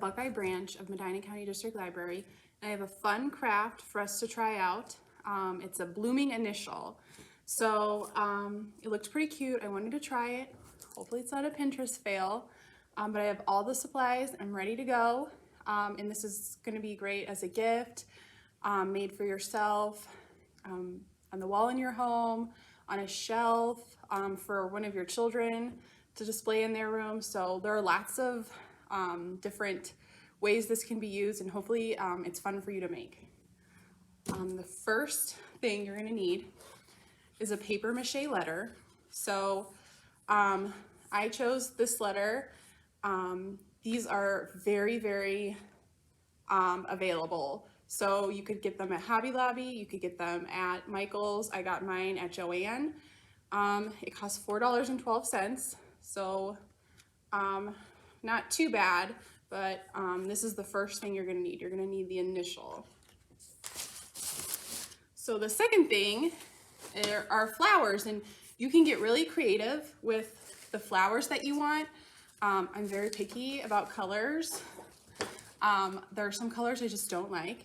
Buckeye branch of Medina County District Library, and I have a fun craft for us to try out. It's a blooming initial. So it looked pretty cute. I wanted to try it. Hopefully it's not a Pinterest fail, but I have all the supplies. I'm ready to go. And this is going to be great as a gift, made for yourself, on the wall in your home, on a shelf, for one of your children to display in their room. So there are lots of different ways this can be used, and hopefully it's fun for you to make. The first thing you're going to need is a paper mache letter. So I chose this letter. These are very, very available. So you could get them at Hobby Lobby, you could get them at Michael's. I got mine at Joann. It costs $4.12. So not too bad, but this is the first thing you're gonna need. You're gonna need the initial. So the second thing are flowers, and you can get really creative with the flowers that you want. I'm very picky about colors. There are some colors I just don't like.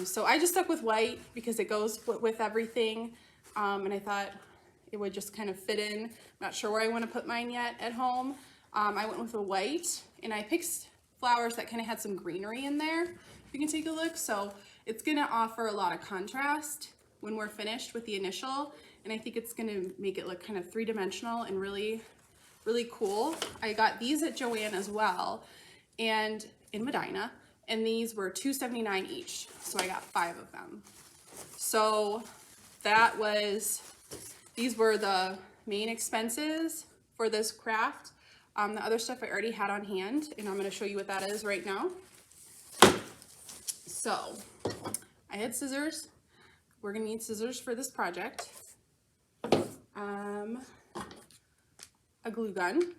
So I just stuck with white because it goes with everything. And I thought it would just kind of fit in. Not sure where I want to put mine yet at home. I went with a white, and I picked flowers that kind of had some greenery in there. You can take a look. So it's going to offer a lot of contrast when we're finished with the initial. And I think it's going to make it look kind of three-dimensional and really, really cool. I got these at Joann as well, and in Medina, and these were $2.79 each. So I got 5 of them. So these were the main expenses for this craft. The other stuff I already had on hand, and I'm going to show you what that is right now. So I had scissors. We're going to need scissors for this project. A glue gun.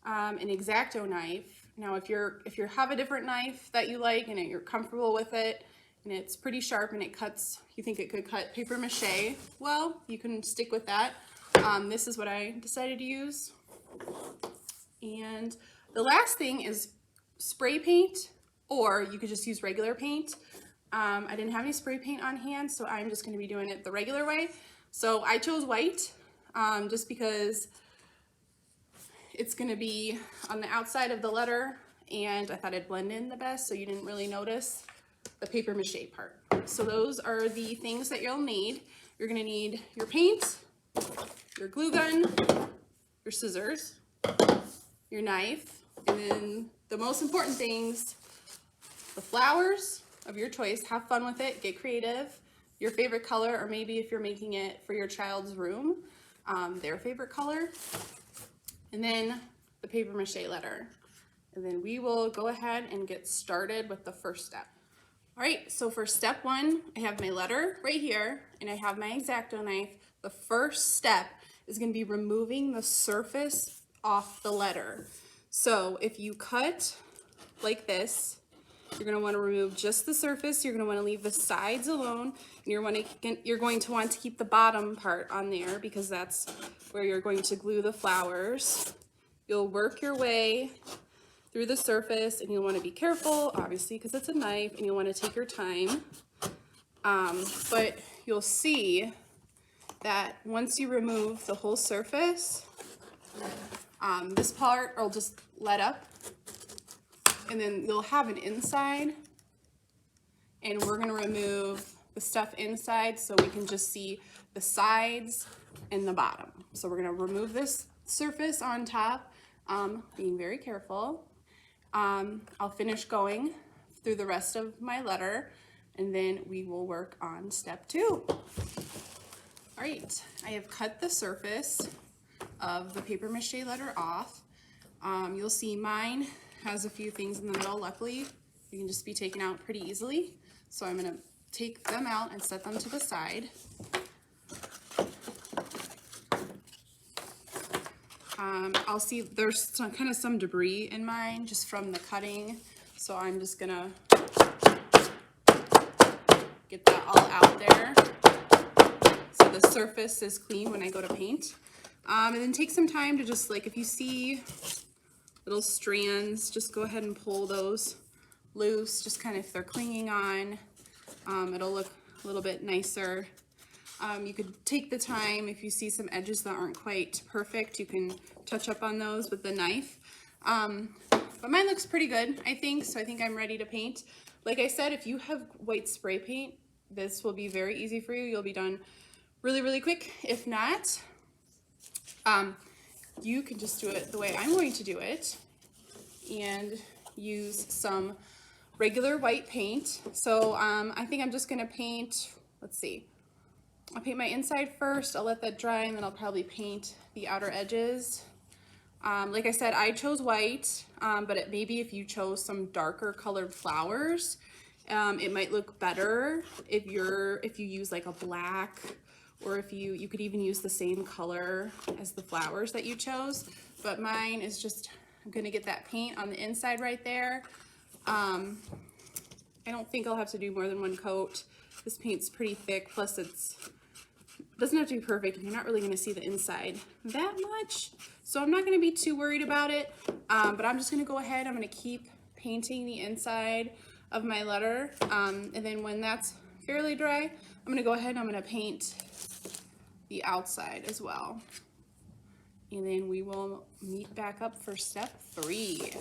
An X-Acto knife. Now, if you have a different knife that you like and you're comfortable with it, and it's pretty sharp and it cuts, you think it could cut paper mache, well, you can stick with that. This is what I decided to use. And the last thing is spray paint, or you could just use regular paint. I didn't have any spray paint on hand, so I'm just going to be doing it the regular way. So I chose white, just because it's going to be on the outside of the letter, and I thought it'd blend in the best so you didn't really notice the paper mache part. So those are the things that you'll need. You're going to need your paint, your glue gun, your scissors, your knife, and then the most important things, the flowers of your choice. Have fun with it, get creative, your favorite color, or maybe if you're making it for your child's room, their favorite color. And then the paper mache letter. And then we will go ahead and get started with the first step. All right, so for step 1, I have my letter right here, and I have my X-Acto knife. The first step is going to be removing the surface off the letter. So if you cut like this, you're going to want to remove just the surface. You're going to want to leave the sides alone. And you're going to want to keep the bottom part on there because that's where you're going to glue the flowers. You'll work your way through the surface, and you'll want to be careful, obviously, because it's a knife, and you'll want to take your time. But you'll see that once you remove the whole surface, this part will just let up, and then you'll have an inside, and we're going to remove the stuff inside so we can just see the sides and the bottom. So we're going to remove this surface on top, being very careful. I'll finish going through the rest of my letter, and then we will work on step 2. All right, I have cut the surface of the paper mache letter off. You'll see mine has a few things in the middle. Luckily, you can just be taken out pretty easily. So I'm going to take them out and set them to the side. I'll see there's kind of some debris in mine just from the cutting. So I'm just going to get that all out there so the surface is clean when I go to paint. And then take some time to just, like, if you see little strands, just go ahead and pull those loose, just kind of if they're clinging on. It'll look a little bit nicer. You could take the time, if you see some edges that aren't quite perfect, you can touch up on those with the knife. But mine looks pretty good, I think, so I think I'm ready to paint. Like I said, if you have white spray paint, this will be very easy for you. You'll be done really, really quick. If not, you can just do it the way I'm going to do it and use some regular white paint. So I think I'm just gonna paint, let's see, I'll paint my inside first, I'll let that dry, and then I'll probably paint the outer edges. Like I said, I chose white, but maybe if you chose some darker colored flowers, it might look better if you use like a black, or if you could even use the same color as the flowers that you chose. But mine is just, I'm gonna get that paint on the inside right there. I don't think I'll have to do more than one coat. This paint's pretty thick, plus it doesn't have to be perfect, and you're not really gonna see the inside that much. So I'm not gonna be too worried about it, but I'm just gonna go ahead, I'm gonna keep painting the inside of my letter, and then when that's fairly dry, I'm gonna go ahead and I'm gonna paint the outside as well. And then we will meet back up for step 3.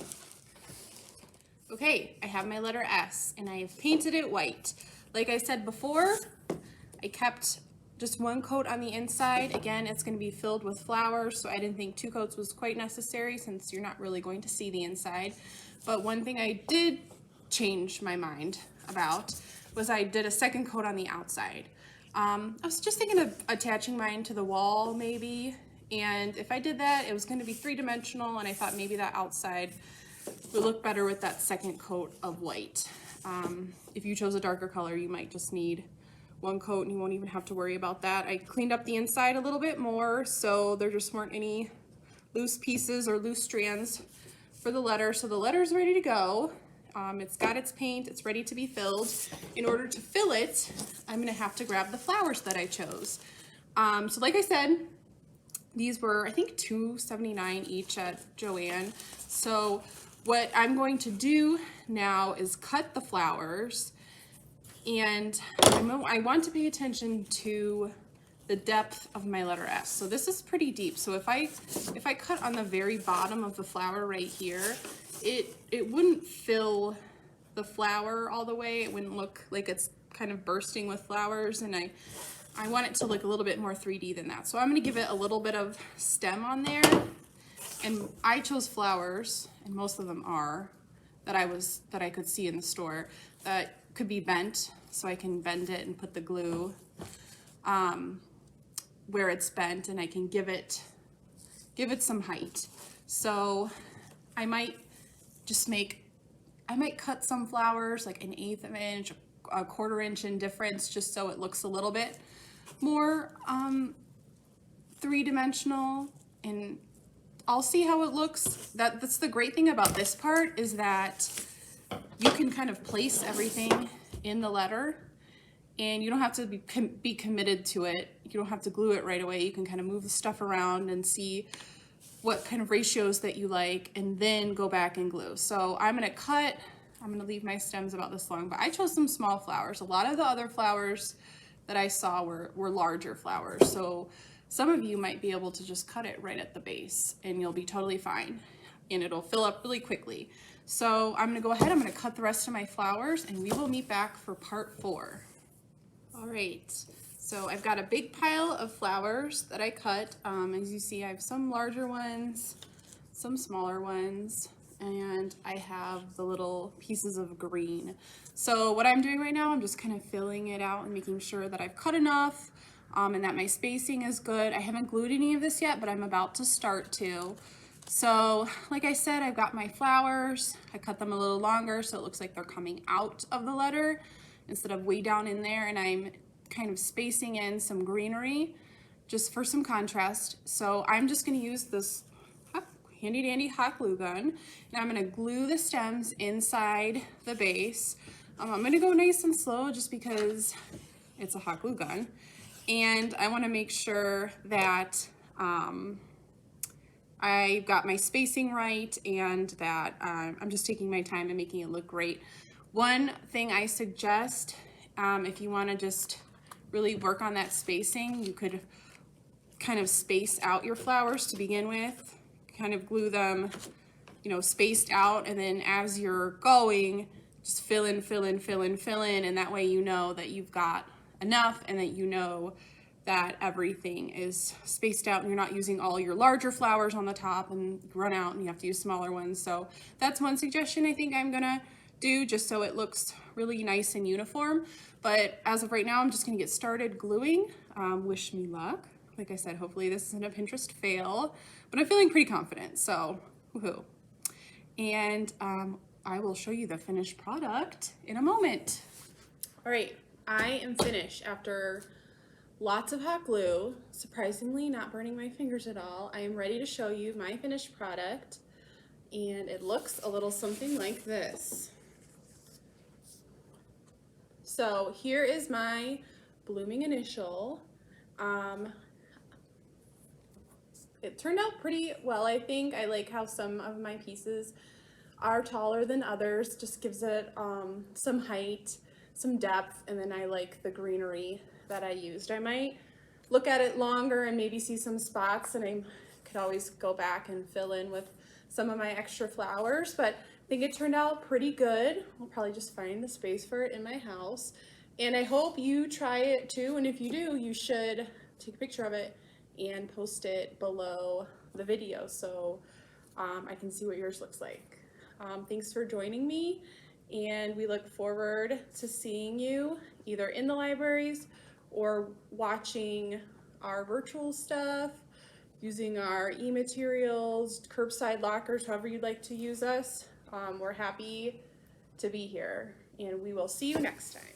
Okay, I have my letter S and I have painted it white. Like I said before, I kept just one coat on the inside. Again, it's gonna be filled with flowers, so I didn't think 2 coats was quite necessary since you're not really going to see the inside. But one thing I did change my mind about was I did a second coat on the outside. I was just thinking of attaching mine to the wall maybe, and if I did that, it was going to be 3-dimensional, and I thought maybe that outside would look better with that second coat of white. If you chose a darker color, you might just need 1 coat and you won't even have to worry about that. I cleaned up the inside a little bit more, so there just weren't any loose pieces or loose strands for the letter. So the letter's ready to go. It's got its paint, it's ready to be filled. In order to fill it, I'm gonna have to grab the flowers that I chose. So like I said, these were, I think, $2.79 each at Joann. So what I'm going to do now is cut the flowers, and I want to pay attention to the depth of my letter S. So this is pretty deep. So if I cut on the very bottom of the flower right here, it wouldn't fill the flower all the way. It wouldn't look like it's kind of bursting with flowers, and I want it to look a little bit more 3D than that. So I'm gonna give it a little bit of stem on there, and I chose flowers, and most of them are, that I could see in the store, that could be bent, so I can bend it and put the glue where it's bent, and I can give it some height. So I might cut some flowers like 1/8 of an inch, 1/4 inch in difference, just so it looks a little bit more 3-dimensional, and I'll see how it looks. That's the great thing about this part, is that you can kind of place everything in the letter, and you don't have to be committed to it. You don't have to glue it right away. You can kind of move the stuff around and see what kind of ratios that you like, and then go back and glue. So I'm gonna leave my stems about this long, but I chose some small flowers. A lot of the other flowers that I saw were larger flowers. So some of you might be able to just cut it right at the base and you'll be totally fine, and it'll fill up really quickly. So I'm gonna go ahead, I'm gonna cut the rest of my flowers, and we will meet back for part 4. All right. So I've got a big pile of flowers that I cut. As you see, I have some larger ones, some smaller ones, and I have the little pieces of green. So what I'm doing right now, I'm just kind of filling it out and making sure that I've cut enough, and that my spacing is good. I haven't glued any of this yet, but I'm about to start to. So like I said, I've got my flowers. I cut them a little longer so it looks like they're coming out of the letter instead of way down in there, and I'm kind of spacing in some greenery just for some contrast. So I'm just going to use this handy dandy hot glue gun, and I'm going to glue the stems inside the base. I'm going to go nice and slow just because it's a hot glue gun, and I want to make sure that I got my spacing right and that I'm just taking my time and making it look great. One thing I suggest, if you want to just really work on that spacing, you could kind of space out your flowers to begin with, kind of glue them, you know, spaced out, and then as you're going, just fill in, fill in, fill in, fill in, and that way you know that you've got enough and that you know that everything is spaced out and you're not using all your larger flowers on the top and run out and you have to use smaller ones. So that's one suggestion I think I'm gonna do, just so it looks really nice and uniform. But as of right now, I'm just gonna get started gluing. Wish me luck. Like I said, hopefully this isn't a Pinterest fail, but I'm feeling pretty confident, so woohoo. And I will show you the finished product in a moment. All right, I am finished after lots of hot glue, surprisingly not burning my fingers at all. I am ready to show you my finished product, and it looks a little something like this. So here is my blooming initial. It turned out pretty well, I think. I like how some of my pieces are taller than others, just gives it some height, some depth, and then I like the greenery that I used. I might look at it longer and maybe see some spots, and I could always go back and fill in with some of my extra flowers, but I think it turned out pretty good. I'll probably just find the space for it in my house, and I hope you try it too, and if you do, you should take a picture of it and post it below the video so I can see what yours looks like. Thanks for joining me, and we look forward to seeing you either in the libraries or watching our virtual stuff, using our e-materials, curbside lockers, however you'd like to use us. We're happy to be here, and we will see you next time.